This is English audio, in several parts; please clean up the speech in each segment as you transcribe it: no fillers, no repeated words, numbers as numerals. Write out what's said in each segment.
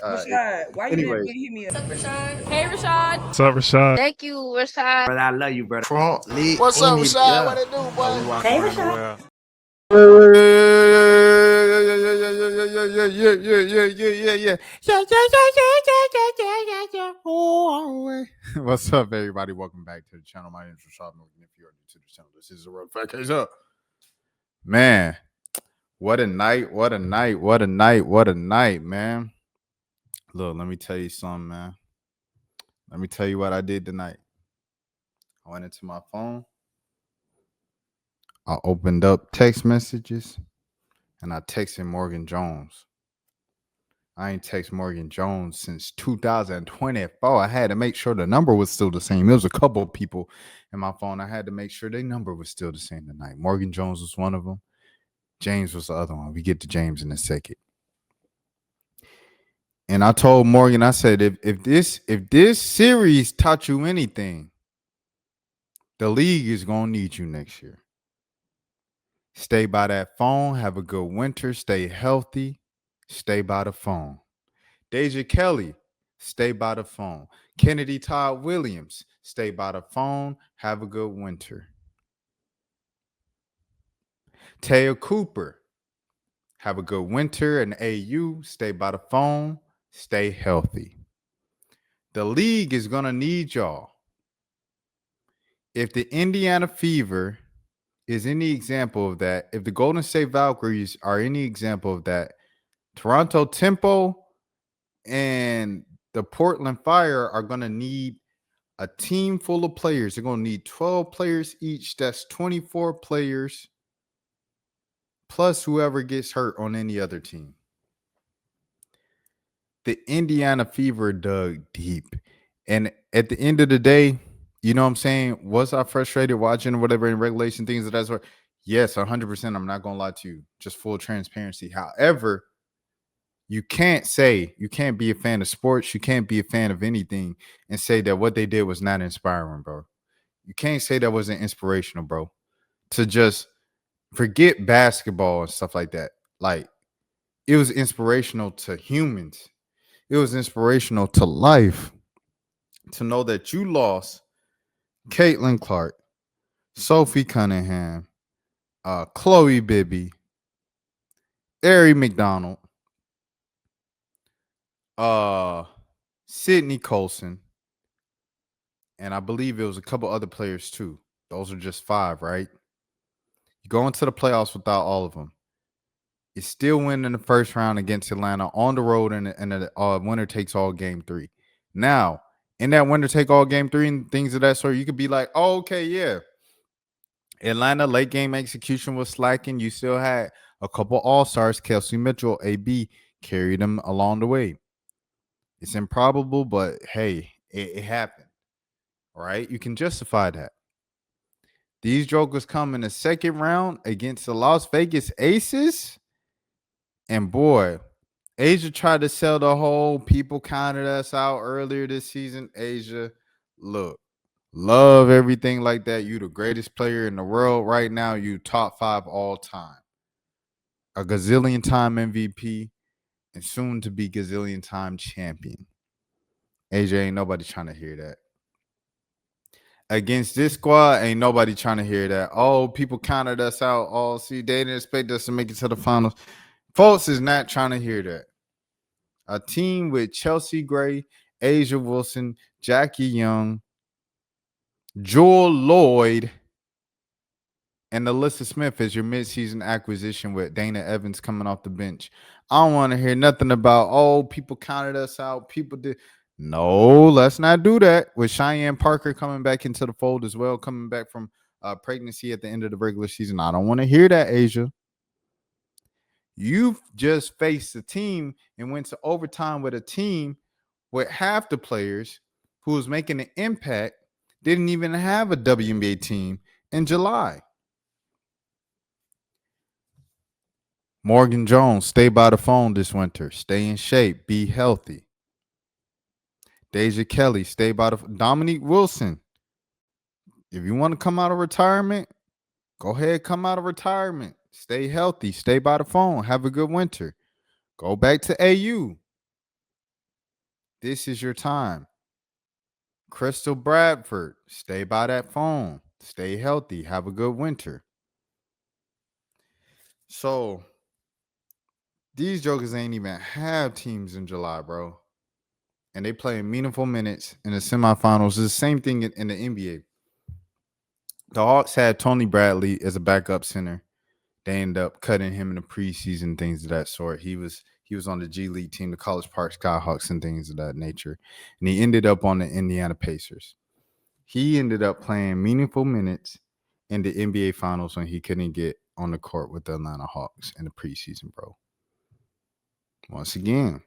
Rashad, why you Anyway, didn't hit me up? What's up, Rashad? Hey, Rashad. What's up, Rashad? Thank you, Rashad. brother, I love you, brother. Trump lit. What's up, Rashad? Yeah. What it do, boy? We walking Hey, around the Rashad. world. What's up, everybody? Welcome back to the channel. My name is Rashad Milligan. If you are new to the channel, this is the Road Fat Case Up. Man, what a night! What a night! What a night! What a night, man! Look, let me tell you something, man. Let me tell you what I did tonight. I went into my phone. I opened up text messages and I texted Morgan Jones. I ain't text Morgan Jones since 2024. I had to make sure the number was still the same. There was a couple of people in my phone. I had to make sure their number was still the same tonight. Morgan Jones was one of them. James was the other one. We get to James in a second. And I told Morgan, I said, if this series taught you anything, the league is gonna need you next year. Stay by that phone. Have a good winter. Stay healthy. Stay by the phone. Deja Kelly, stay by the phone. Kennedy Todd Williams, stay by the phone. Have a good winter. Taya Cooper, have a good winter. And AU, stay by the phone. Stay healthy. The league is going to need y'all. If the Indiana Fever is any example of that, if the Golden State Valkyries are any example of that, Toronto Tempo and the Portland Fire are going to need a team full of players. They're going to need 12 players each. That's 24 players plus whoever gets hurt on any other team. The Indiana Fever dug deep. And at the end of the day, you know what I'm saying? Was I frustrated watching whatever in regulation things of that sort? Yes, 100%. I'm not going to lie to you. Just full transparency. However, you can't be a fan of sports. You can't be a fan of anything and say that what they did was not inspiring, bro. You can't say that wasn't inspirational, bro. To just forget basketball and stuff like that. Like, it was inspirational to humans. It was inspirational to life. To know that you lost Caitlin Clark, Sophie Cunningham, Chloe Bibby, Ari McDonald, Sydney Colson, and I believe it was a couple other players too. Those are just 5, right? You go into the playoffs without all of them. You still win in the first round against Atlanta on the road in a winner takes all game 3. Now, in that winner take all game 3 and things of that sort, you could be like, oh, okay, yeah. Atlanta late game execution was slacking. You still had a couple all-stars, Kelsey Mitchell, AB, carried them along the way. It's improbable, but hey, it happened. All right? You can justify that. These jokers come in the second round against the Las Vegas Aces. And boy, Asia tried to sell the whole people counted us out earlier this season. Asia, look, love everything like that. You the greatest player in the world right now. You top 5 all time. A gazillion time MVP and soon to be gazillion time champion. Asia, ain't nobody trying to hear that. Against this squad, ain't nobody trying to hear that. Oh, people counted us out. Oh, see, they didn't expect us to make it to the finals. Folks is not trying to hear that. A team with Chelsea Gray, Asia Wilson, Jackie Young, Joel Lloyd, and Alyssa Smith as your midseason acquisition with Dana Evans coming off the bench. I don't want to hear nothing about, oh, people counted us out. People did. No, let's not do that. With Cheyenne Parker coming back into the fold as well, coming back from pregnancy at the end of the regular season. I don't want to hear that, Asia. You've just faced a team and went to overtime with a team with half the players who was making an impact didn't even have a WNBA team in July. Morgan Jones, stay by the phone this winter. Stay in shape. Be healthy. Deja Kelly, stay by the phone. Dominique Wilson, if you want to come out of retirement, go ahead, come out of retirement. Stay healthy. Stay by the phone. Have a good winter. Go back to AU. This is your time. Crystal Bradford, stay by that phone. Stay healthy. Have a good winter. So these jokers ain't even have teams in July, bro. And they playing meaningful minutes in the semifinals. It's the same thing in the NBA. The Hawks had Tony Bradley as a backup center. They ended up cutting him in the preseason, things of that sort. He was on the G League team, the College Park Skyhawks, and things of that nature. And he ended up on the Indiana Pacers. He ended up playing meaningful minutes in the NBA Finals when he couldn't get on the court with the Atlanta Hawks in the preseason, bro. Once again,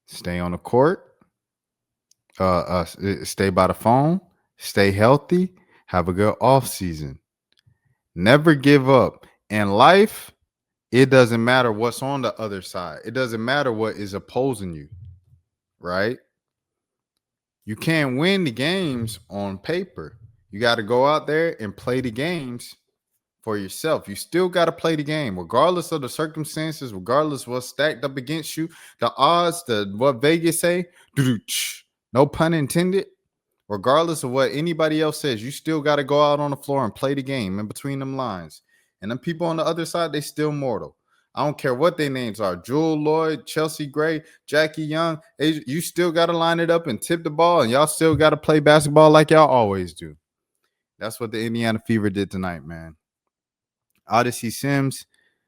stay on the court, stay by the phone, stay healthy, have a good off season. Never give up. In life, it doesn't matter what's on the other side. It doesn't matter what is opposing you, right? You can't win the games on paper. You got to go out there and play the games for yourself. You still got to play the game, regardless of the circumstances, regardless of what's stacked up against you. The odds, what Vegas say, no pun intended. Regardless of what anybody else says, you still got to go out on the floor and play the game in between them lines. And them people on the other side, they still mortal. I don't care what their names are. Jewel Lloyd, Chelsea Gray, Jackie Young. You still got to line it up and tip the ball, and y'all still got to play basketball like y'all always do. That's what the Indiana Fever did tonight, man. Odyssey Sims,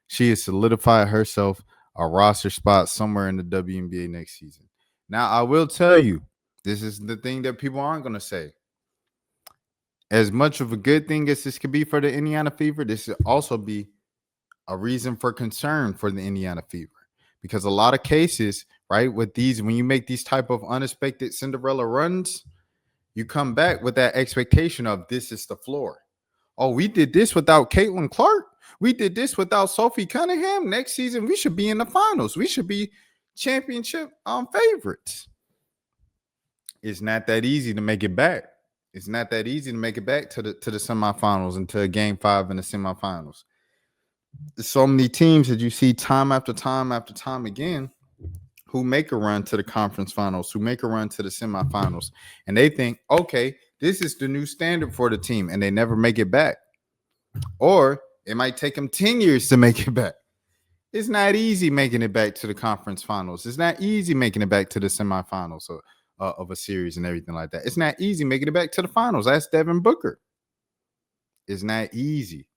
she has solidified herself a roster spot somewhere in the WNBA next season. Now, I will tell you, this is the thing that people aren't going to say. As much of a good thing as this could be for the Indiana Fever, this should also be a reason for concern for the Indiana Fever. Because a lot of cases, right, with these, when you make these type of unexpected Cinderella runs, you come back with that expectation of this is the floor. Oh, we did this without Caitlin Clark. We did this without Sophie Cunningham. Next season, we should be in the finals. We should be championship favorites. It's not that easy to make it back. It's not that easy to make it back to the semifinals and to a game 5 in the semifinals. There's so many teams that you see time after time after time again who make a run to the conference finals, who make a run to the semifinals, and they think, okay, this is the new standard for the team, and they never make it back. Or it might take them 10 years to make it back. It's not easy making it back to the conference finals. It's not easy making it back to the semifinals of a series and everything like that. It's not easy making it back to the finals. That's Devin Booker. It's not easy.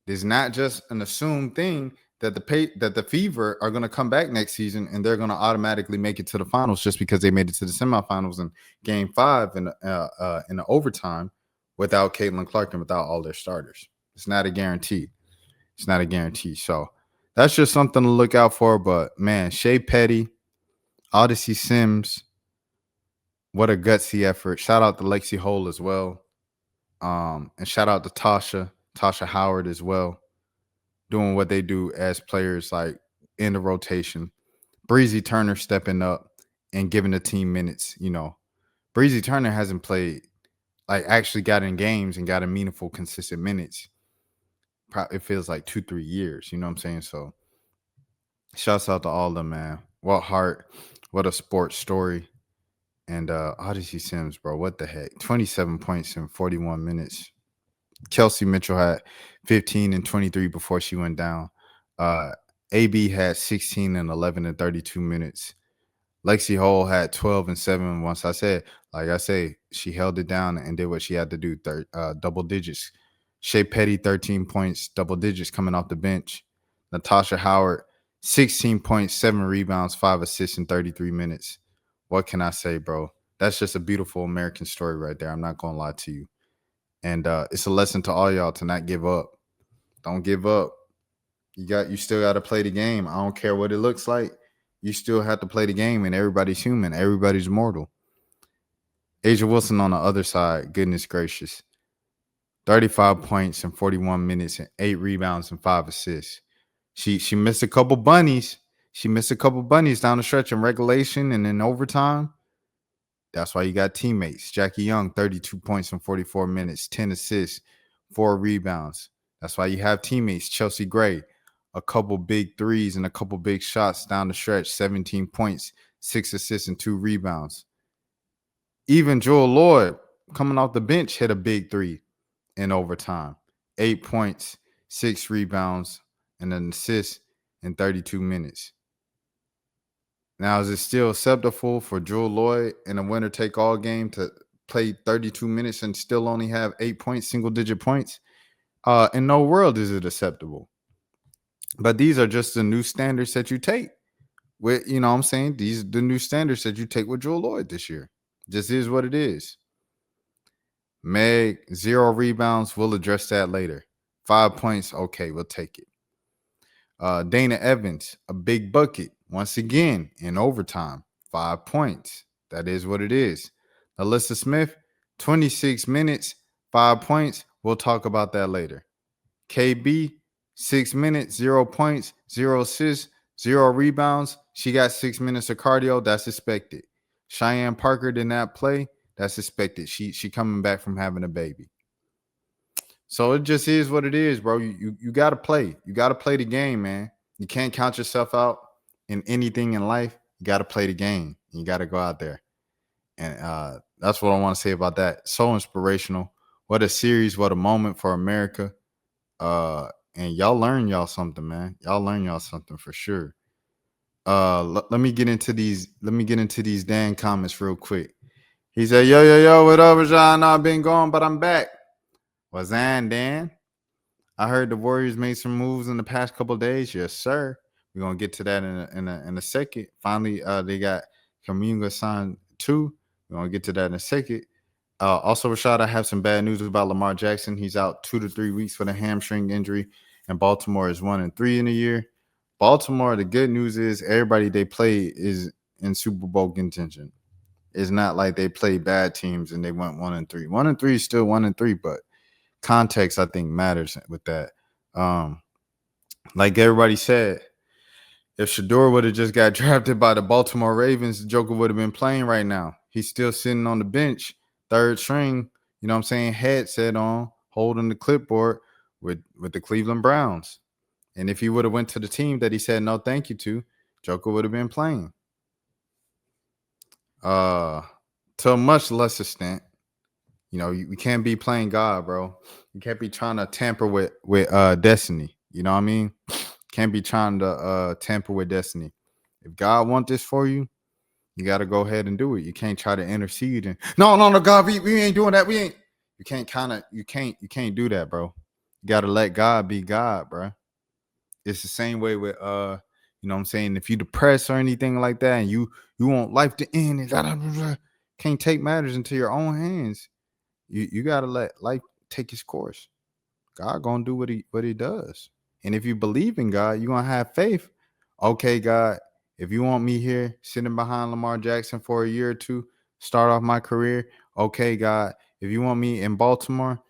It's not just an assumed thing that the Fever are going to come back next season and they're going to automatically make it to the finals just because they made it to the semifinals in Game 5 in the overtime without Caitlin Clark and without all their starters. It's not a guarantee. It's not a guarantee. So that's just something to look out for. But, man, Shea Petty, Odyssey Sims, what a gutsy effort. Shout out to Lexi Hole as well. And shout out to Tasha Howard as well, doing what they do as players like in the rotation. Breezy Turner stepping up and giving the team minutes. You know, Breezy Turner hasn't played, like actually got in games and got in meaningful, consistent minutes. It feels like 2-3 years. You know what I'm saying? So shouts out to all of them, man. What heart, what a sports story. And Odyssey Sims, bro, what the heck? 27 points in 41 minutes. Kelsey Mitchell had 15 and 23 before she went down. AB had 16 and 11 and 32 minutes. Lexi Hole had 12 and 7. Once I said, like I say, she held it down and did what she had to do, double digits. Shea Petty, 13 points, double digits coming off the bench. Natasha Howard, 16 points, 7 rebounds, 5 assists in 33 minutes. What can I say, bro? That's just a beautiful American story right there. I'm not going to lie to you. And it's a lesson to all y'all to not give up. Don't give up. You still got to play the game. I don't care what it looks like. You still have to play the game, and everybody's human. Everybody's mortal. Asia Wilson on the other side, goodness gracious. 35 points in 41 minutes and 8 rebounds and 5 assists. She missed a couple bunnies. She missed a couple bunnies down the stretch in regulation and in overtime. That's why you got teammates. Jackie Young, 32 points in 44 minutes, 10 assists, 4 rebounds. That's why you have teammates. Chelsea Gray, a couple big threes and a couple big shots down the stretch, 17 points, 6 assists, and 2 rebounds. Even Joel Lloyd, coming off the bench, hit a big 3 in overtime. 8 points, 6 rebounds, and an assist in 32 minutes. Now, is it still acceptable for Joel Lloyd in a winner-take-all game to play 32 minutes and still only have 8 points, single-digit points? In no world is it acceptable. But these are just the new standards that you take. With, you know what I'm saying? These are the new standards that you take with Joel Lloyd this year. Just is what it is. Meg, 0 rebounds. We'll address that later. 5 points. Okay, we'll take it. Dana Evans, a big bucket. Once again, in overtime. 5 points. That is what it is. Alyssa Smith, 26 minutes, 5 points. We'll talk about that later. KB, 6 minutes, 0 points, 0 assists, 0 rebounds. She got 6 minutes of cardio. That's expected. Cheyenne Parker did not play. That's expected. She coming back from having a baby. So it just is what it is, bro. You got to play. You got to play the game, man. You can't count yourself out in anything in life. You got to play the game. You got to go out there. And that's what I want to say about that. So inspirational. What a series. What a moment for America. And y'all learn y'all something, man. Y'all learn y'all something for sure. Let me get into these. Let me get into these damn comments real quick. He said, yo, what up, Rashad? I've been gone, but I'm back. What's that, Dan? I heard the Warriors made some moves in the past couple of days. Yes, sir. We're gonna get to that in a second. Finally, they got Kaminga signed too. We're gonna get to that in a second. Also, Rashad, I have some bad news about Lamar Jackson. He's out 2 to 3 weeks for the hamstring injury, and Baltimore is 1-3 in a year. Baltimore, the good news is everybody they play is in Super Bowl contention. It's not like they play bad teams and they went 1-3. 1-3 is still 1-3, but context, I think, matters with that. Like everybody said, if Shador would have just got drafted by the Baltimore Ravens, Joker would have been playing right now. He's still sitting on the bench, third string, you know what I'm saying, headset on, holding the clipboard with the Cleveland Browns. And if he would have went to the team that he said no thank you to, Joker would have been playing. To a much less extent, you know, we can't be playing God, bro. You can't be trying to tamper with destiny. You know what I mean? Can't be trying to tamper with destiny. If God wants this for you, you got to go ahead and do it. You can't try to intercede and no, God, we ain't doing that. We ain't. You can't do that, bro. You got to let God be God, bro. It's the same way with you know what I'm saying? If you depressed or anything like that and you want life to end and can't take matters into your own hands. You got to let life take its course. God going to do what he does. And if you believe in God, you're going to have faith. Okay, God, if you want me here sitting behind Lamar Jackson for a year or two, start off my career. Okay, God, if you want me in Baltimore,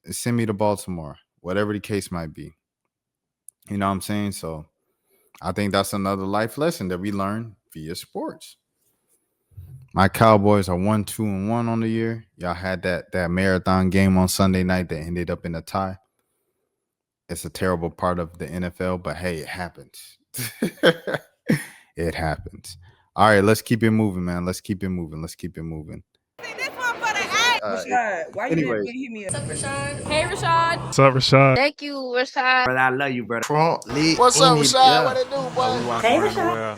send me to Baltimore, whatever the case might be. You know what I'm saying? So I think that's another life lesson that we learn via sports. My Cowboys are 1-2-1 on the year. Y'all had that marathon game on Sunday night that ended up in a tie. It's a terrible part of the NFL, but hey, it happens. It happens. All right, let's keep it moving, man. Let's keep it moving. This one for the Rashad, why you didn't hit me up? What's up, Rashad? Hey, Rashad. What's up, Rashad? Thank you, Rashad. Brother, I love you, brother. What's up, Rashad? What it do, boy? Hey, Rashad.